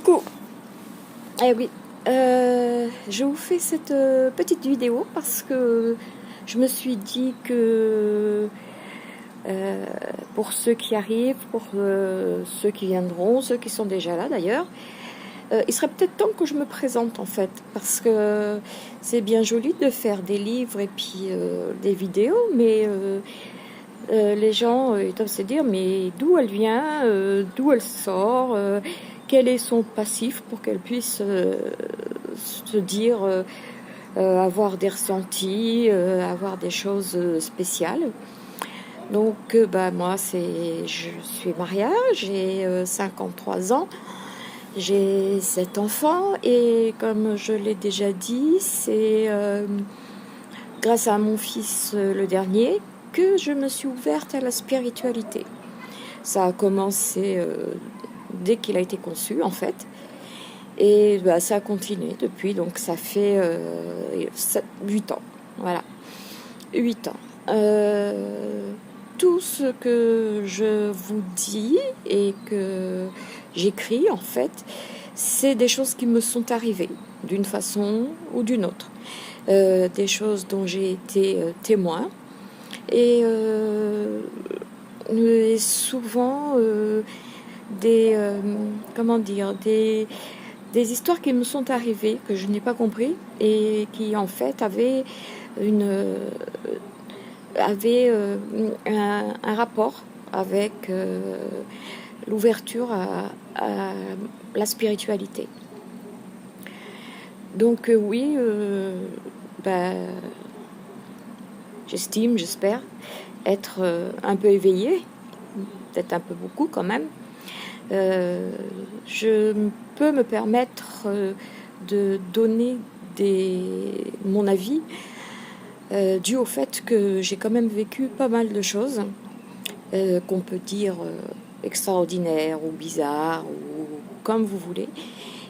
Coucou. Eh oui, je vous fais cette petite vidéo parce que je me suis dit que pour ceux qui arrivent, pour ceux qui viendront, ceux qui sont déjà là d'ailleurs, il serait peut-être temps que je me présente en fait, parce que c'est bien joli de faire des livres et puis des vidéos, mais les gens ils doivent se dire mais d'où elle vient, d'où elle sort, quel est son passif pour qu'elle puisse se dire, avoir des ressentis, avoir des choses spéciales. Donc bah, moi je suis Maria, j'ai 53 ans, j'ai 7 enfants et comme je l'ai déjà dit, c'est grâce à mon fils le dernier que je me suis ouverte à la spiritualité. Ça a commencé dès qu'il a été conçu en fait. Et bah, ça a continué depuis, donc ça fait 8 ans. Voilà, 8 ans. Tout ce que je vous dis et que j'écris, en fait, c'est des choses qui me sont arrivées d'une façon ou d'une autre. Des choses dont j'ai été témoin. Et souvent comment dire, des histoires qui me sont arrivées, que je n'ai pas compris, et qui en fait avaient un rapport avec l'ouverture à la spiritualité. Donc oui, ben, j'espère, être un peu éveillée, peut-être un peu beaucoup quand même. Je peux me permettre de donner mon avis dû au fait que j'ai quand même vécu pas mal de choses qu'on peut dire extraordinaires ou bizarres ou comme vous voulez.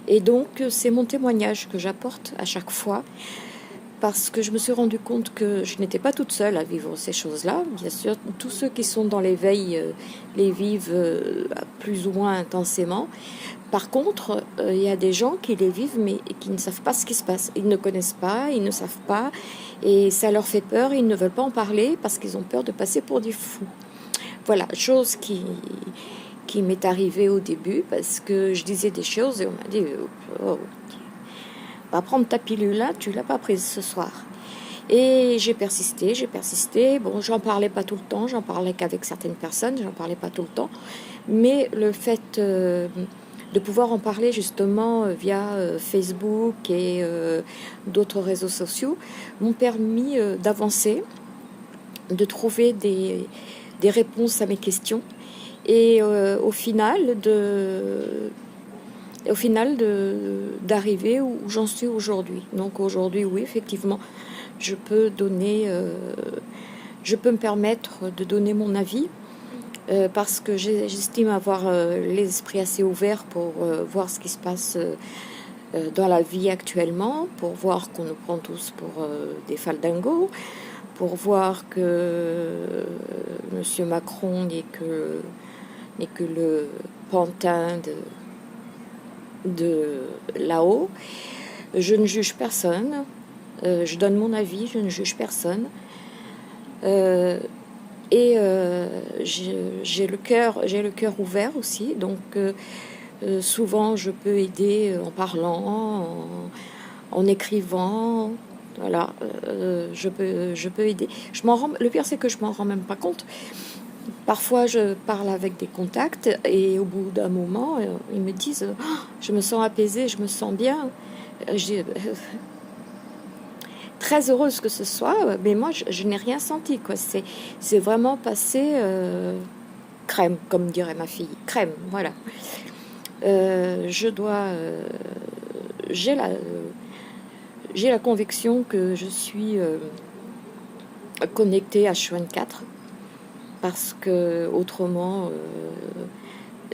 Et donc c'est mon témoignage que j'apporte à chaque fois parce que je me suis rendu compte que je n'étais pas toute seule à vivre ces choses-là. Bien sûr, tous ceux qui sont dans l'éveil les vivent plus ou moins intensément. Par contre, il y a des gens qui les vivent mais qui ne savent pas ce qui se passe. Ils ne connaissent pas, ils ne savent pas, et ça leur fait peur, ils ne veulent pas en parler parce qu'ils ont peur de passer pour des fous. Voilà, chose qui m'est arrivée au début parce que je disais des choses et on m'a dit oh, va prendre ta pilule là, tu l'as pas prise ce soir. Et j'ai persisté. Bon, j'en parlais pas tout le temps, j'en parlais qu'avec certaines personnes, j'en parlais pas tout le temps. Mais le fait de pouvoir en parler justement via Facebook et d'autres réseaux sociaux m'ont permis d'avancer, de trouver des réponses à mes questions et au final d'arriver où j'en suis aujourd'hui. Donc aujourd'hui, oui, effectivement, je peux me permettre de donner mon avis parce que j'estime avoir l'esprit assez ouvert pour voir ce qui se passe dans la vie actuellement, pour voir qu'on nous prend tous pour des faldingos, pour voir que M. Macron n'est que le pantin de là-haut. Je ne juge personne, je donne mon avis, je ne juge personne. Et j'ai le cœur ouvert aussi, donc souvent je peux aider en parlant, en écrivant. Voilà, je peux aider. Le pire, c'est que je m'en rends même pas compte. Parfois, je parle avec des contacts et au bout d'un moment, ils me disent oh, je me sens apaisée, je me sens bien. Très heureuse que ce soit, mais moi, je n'ai rien senti, quoi. C'est vraiment passé crème, comme dirait ma fille. Crème, voilà. J'ai la conviction que je suis connectée H24 parce que autrement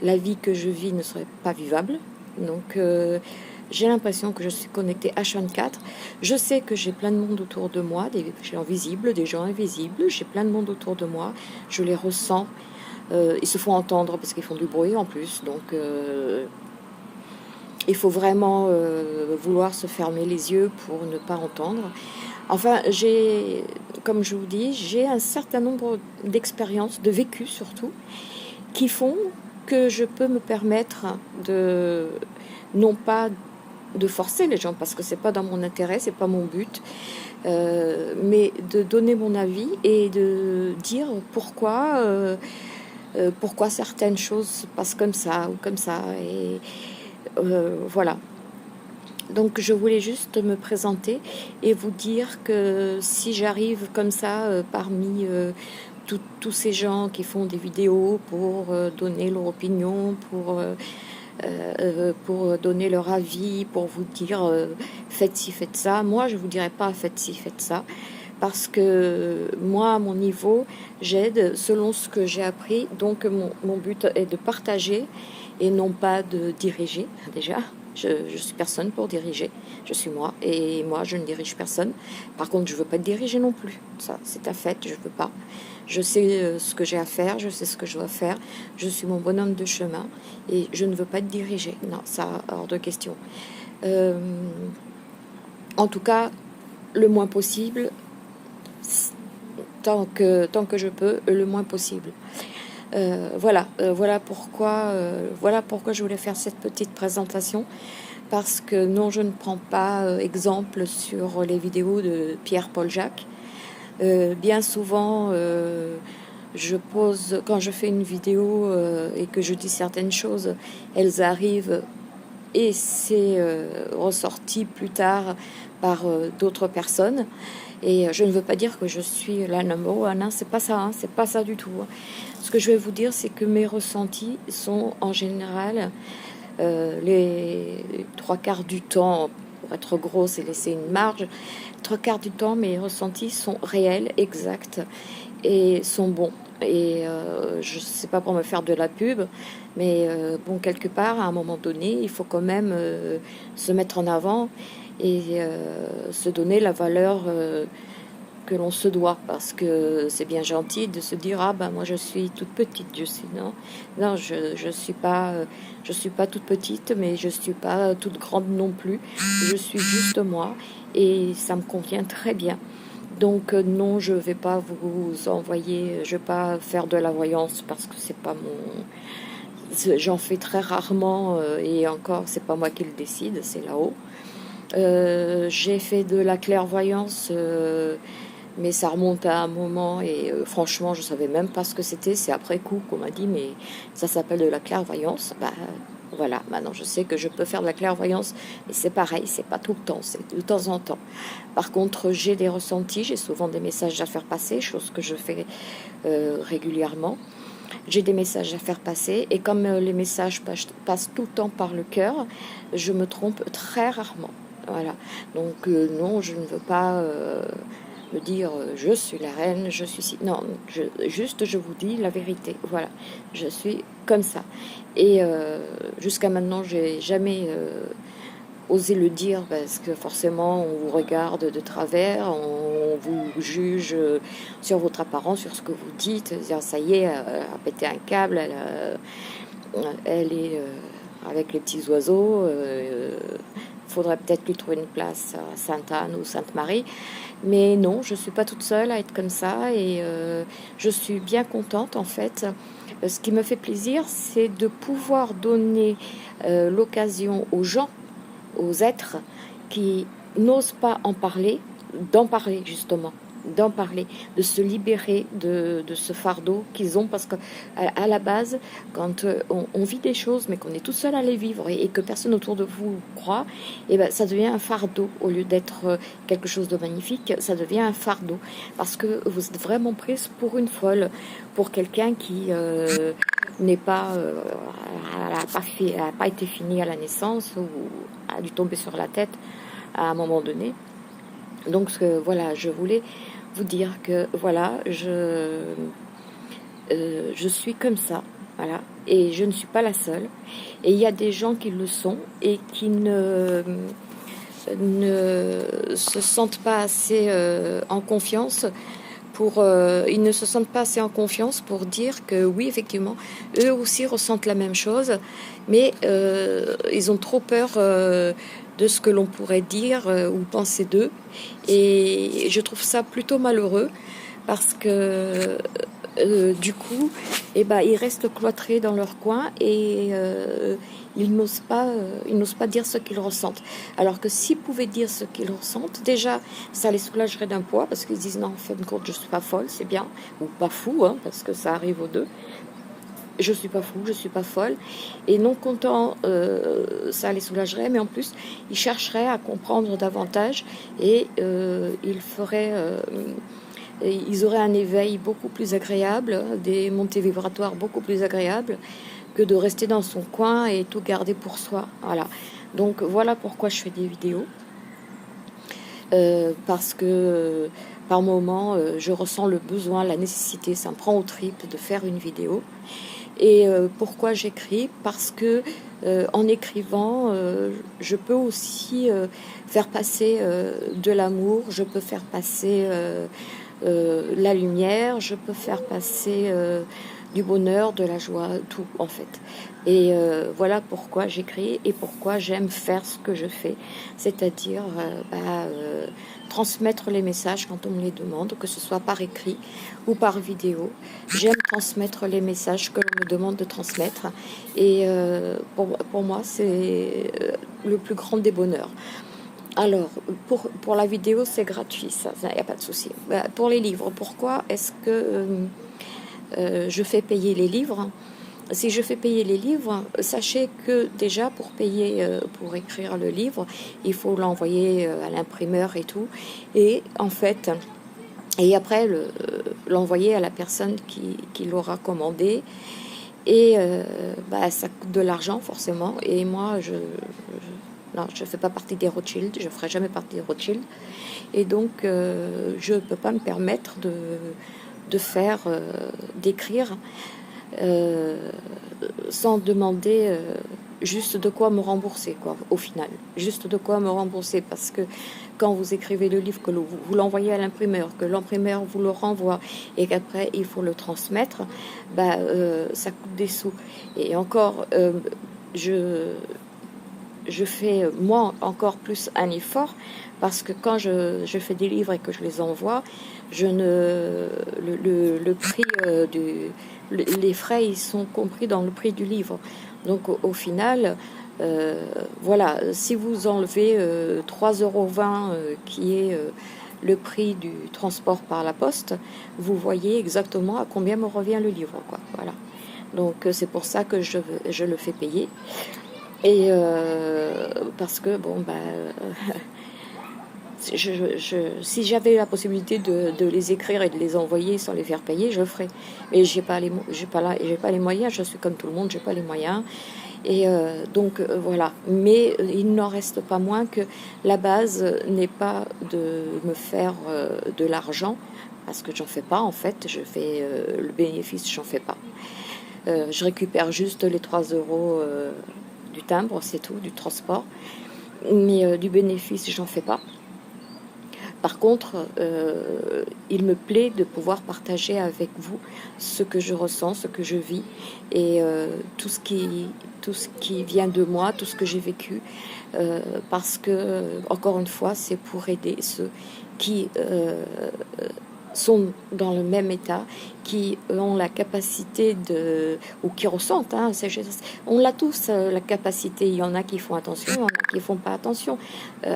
la vie que je vis ne serait pas vivable. Donc j'ai l'impression que je suis connectée H24. Je sais que j'ai plein de monde autour de moi, des gens visibles, des gens invisibles. J'ai plein de monde autour de moi. Je les ressens. Ils se font entendre parce qu'ils font du bruit en plus. Donc il faut vraiment vouloir se fermer les yeux pour ne pas entendre. Enfin, comme je vous dis, j'ai un certain nombre d'expériences, de vécus surtout, qui font que je peux me permettre de, non pas de forcer les gens, parce que c'est pas dans mon intérêt, c'est pas mon but, mais de donner mon avis et de dire pourquoi certaines choses se passent comme ça ou comme ça. Et voilà. Donc je voulais juste me présenter et vous dire que si j'arrive comme ça parmi tous ces gens qui font des vidéos pour donner leur opinion, pour donner leur avis, pour vous dire faites ci, faites ça, moi je vous dirai pas faites ci, faites ça, parce que moi à mon niveau j'aide selon ce que j'ai appris. Donc mon but est de partager et non pas de diriger. Déjà, je suis personne pour diriger, je suis moi, et moi je ne dirige personne. Par contre, je veux pas être dirigée non plus, ça c'est un fait, je veux pas. Je sais ce que j'ai à faire, je sais ce que je dois faire, je suis mon bonhomme de chemin et je ne veux pas être dirigée, non, ça hors de question. En tout cas, le moins possible, tant que je peux, le moins possible. Voilà pourquoi je voulais faire cette petite présentation, parce que non, je ne prends pas exemple sur les vidéos de Pierre-Paul Jacques. Bien souvent, quand je fais une vidéo et que je dis certaines choses, elles arrivent et c'est ressorti plus tard par d'autres personnes. Et je ne veux pas dire que je suis la number one, hein, c'est pas ça, c'est pas ça du tout. Ce que je vais vous dire, c'est que mes ressentis sont en général les 3/4 du temps, pour être grosse et laisser une marge, 3/4 du temps, mes ressentis sont réels, exacts et sont bons. Et je sais pas pour me faire de la pub, mais bon, quelque part, à un moment donné, il faut quand même se mettre en avant et se donner la valeur que l'on se doit, parce que c'est bien gentil de se dire ah ben moi je suis toute petite, je suis pas toute petite, mais je suis pas toute grande non plus, je suis juste moi et ça me convient très bien. Donc non, je vais pas vous envoyer, je vais pas faire de la voyance, parce que c'est pas j'en fais très rarement et encore c'est pas moi qui le décide, c'est là-haut. J'ai fait de la clairvoyance, mais ça remonte à un moment et franchement je savais même pas ce que c'était. C'est après coup qu'on m'a dit mais ça s'appelle de la clairvoyance. Bah voilà, maintenant je sais que je peux faire de la clairvoyance, mais c'est pareil, c'est pas tout le temps, c'est de temps en temps. Par contre, j'ai des ressentis, j'ai souvent des messages à faire passer, chose que je fais régulièrement. J'ai des messages à faire passer, et comme les messages passent tout le temps par le cœur, je me trompe très rarement. Voilà. Donc non, je ne veux pas me dire je suis la reine, je suis si. Non, je vous dis la vérité. Voilà, je suis comme ça. Et jusqu'à maintenant, j'ai jamais osé le dire, parce que forcément, on vous regarde de travers, on vous juge sur votre apparence, sur ce que vous dites. Ça y est, elle a pété un câble, elle est avec les petits oiseaux. Faudrait peut-être lui trouver une place à Sainte-Anne ou Sainte-Marie. Mais non, je ne suis pas toute seule à être comme ça, et je suis bien contente en fait. Ce qui me fait plaisir, c'est de pouvoir donner l'occasion aux gens, aux êtres qui n'osent pas en parler, d'en parler justement, d'en parler, de se libérer de ce fardeau qu'ils ont, parce que à la base, quand on vit des choses mais qu'on est tout seul à les vivre et que personne autour de vous croit, et ben ça devient un fardeau au lieu d'être quelque chose de magnifique. Ça devient un fardeau parce que vous êtes vraiment prise pour une folle, pour quelqu'un qui n'est pas elle a pas été finie à la naissance, ou a dû tomber sur la tête à un moment donné. Donc voilà, je voulais vous dire que voilà, je suis comme ça, voilà, et je ne suis pas la seule. Et il y a des gens qui le sont et qui ne se sentent pas assez en confiance ils ne se sentent pas assez en confiance pour dire que oui, effectivement, eux aussi ressentent la même chose, mais ils ont trop peur de ce que l'on pourrait dire ou penser d'eux. Et je trouve ça plutôt malheureux parce que du coup, ils restent cloîtrés dans leur coin et ils n'osent pas dire ce qu'ils ressentent. Alors que s'ils pouvaient dire ce qu'ils ressentent, déjà, ça les soulagerait d'un poids parce qu'ils disent non, en fin de compte, je suis pas folle, c'est bien, ou pas fou, hein, parce que ça arrive aux deux. Je suis pas fou, je suis pas folle. Et non content, ça les soulagerait, mais en plus, ils chercheraient à comprendre davantage et ils auraient un éveil beaucoup plus agréable, des montées vibratoires beaucoup plus agréables que de rester dans son coin et tout garder pour soi. Voilà. Donc voilà pourquoi je fais des vidéos. Parce que par moment, je ressens le besoin, la nécessité, ça me prend aux tripes de faire une vidéo. Et pourquoi j'écris? Parce que en écrivant, je peux aussi faire passer de l'amour, je peux faire passer la lumière, je peux faire passer du bonheur, de la joie, tout en fait. Et voilà pourquoi j'écris et pourquoi j'aime faire ce que je fais, c'est-à-dire transmettre les messages quand on me les demande, que ce soit par écrit ou par vidéo. J'aime transmettre les messages que l'on me demande de transmettre et pour moi c'est le plus grand des bonheurs. Alors, pour la vidéo, c'est gratuit, ça, il n'y a pas de souci. Pour les livres, pourquoi est-ce que je fais payer les livres? Si je fais payer les livres, sachez que déjà pour payer, pour écrire le livre, il faut l'envoyer à l'imprimeur et tout. Et en fait, et après l'envoyer à la personne qui l'aura commandé. Et ça coûte de l'argent forcément. Et moi, non, je ne fais pas partie des Rothschild, je ne ferai jamais partie des Rothschild. Et donc, je ne peux pas me permettre d'écrire sans demander juste de quoi me rembourser, quoi, au final. Juste de quoi me rembourser, parce que quand vous écrivez le livre, que vous l'envoyez à l'imprimeur, que l'imprimeur vous le renvoie et qu'après il faut le transmettre, ça coûte des sous. Et encore, je fais moi encore plus un effort parce que quand je fais des livres et que je les envoie, le prix les frais ils sont compris dans le prix du livre. Donc au final, voilà, si vous enlevez 3,20 € qui est le prix du transport par la poste, vous voyez exactement à combien me revient le livre, quoi. Voilà. Donc c'est pour ça que je le fais payer. Et parce que si j'avais la possibilité de les écrire et de les envoyer sans les faire payer, je le ferais. Mais j'ai pas les moyens. Je suis comme tout le monde, j'ai pas les moyens. Et voilà. Mais il n'en reste pas moins que la base n'est pas de me faire de l'argent, parce que j'en fais pas en fait. Je fais le bénéfice, j'en fais pas. Je récupère juste les 3 € du timbre, c'est tout, du transport. Mais du bénéfice, j'en fais pas. Par contre, il me plaît de pouvoir partager avec vous ce que je ressens, ce que je vis et tout ce qui vient de moi, tout ce que j'ai vécu, parce que, encore une fois, c'est pour aider ceux qui sont dans le même état, qui ont la capacité ou qui ressentent, hein, on l'a tous, la capacité. Il y en a qui font attention, il y en a qui font pas attention.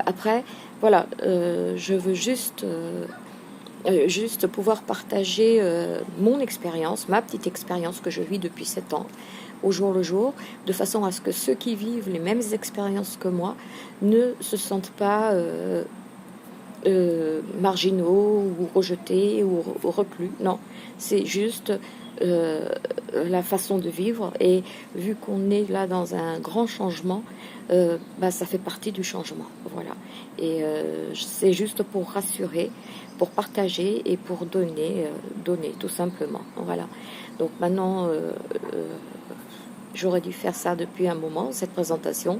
Après, voilà, je veux juste pouvoir partager mon expérience, ma petite expérience que je vis depuis 7 ans, au jour le jour, de façon à ce que ceux qui vivent les mêmes expériences que moi ne se sentent pas marginaux ou rejetés ou reclus. Non, c'est juste la façon de vivre, et vu qu'on est là dans un grand changement, ça fait partie du changement. Voilà. Et c'est juste pour rassurer, pour partager et pour donner tout simplement. Voilà. Donc maintenant, j'aurais dû faire ça depuis un moment, cette présentation.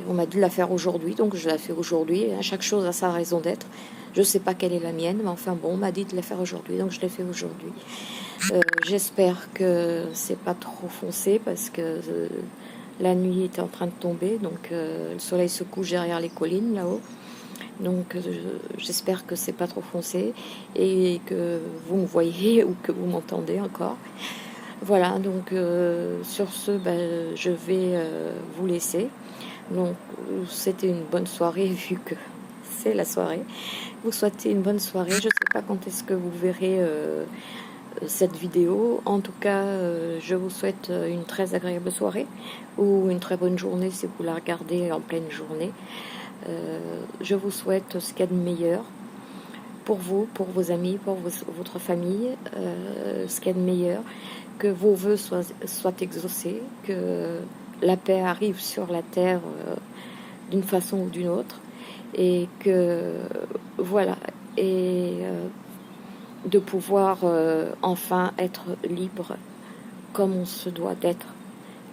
On m'a dit de la faire aujourd'hui, donc je la fais aujourd'hui. Chaque chose a sa raison d'être. Je ne sais pas quelle est la mienne, mais enfin bon, on m'a dit de la faire aujourd'hui, donc je l'ai fait aujourd'hui. J'espère que c'est pas trop foncé parce que la nuit était en train de tomber, donc le soleil se couche derrière les collines là-haut. Donc j'espère que c'est pas trop foncé et que vous me voyez ou que vous m'entendez encore. Voilà, donc sur ce, je vais vous laisser. Donc c'était une bonne soirée vu que c'est la soirée. Vous souhaitez une bonne soirée. Je ne sais pas quand est-ce que vous verrez cette vidéo. En tout cas, je vous souhaite une très agréable soirée ou une très bonne journée si vous la regardez en pleine journée. Je vous souhaite ce qu'il y a de meilleur pour vous, pour vos amis, pour votre famille, ce qu'il y a de meilleur, que vos vœux soient exaucés, que la paix arrive sur la terre d'une façon ou d'une autre, et que voilà, et de pouvoir enfin être libre comme on se doit d'être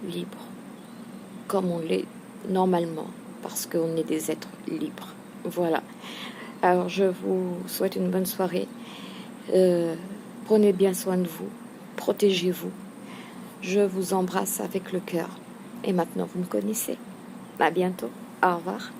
libre, comme on l'est normalement, parce qu'on est des êtres libres. Voilà. Alors je vous souhaite une bonne soirée. Prenez bien soin de vous, protégez-vous. Je vous embrasse avec le cœur. Et maintenant vous me connaissez. À bientôt. Au revoir.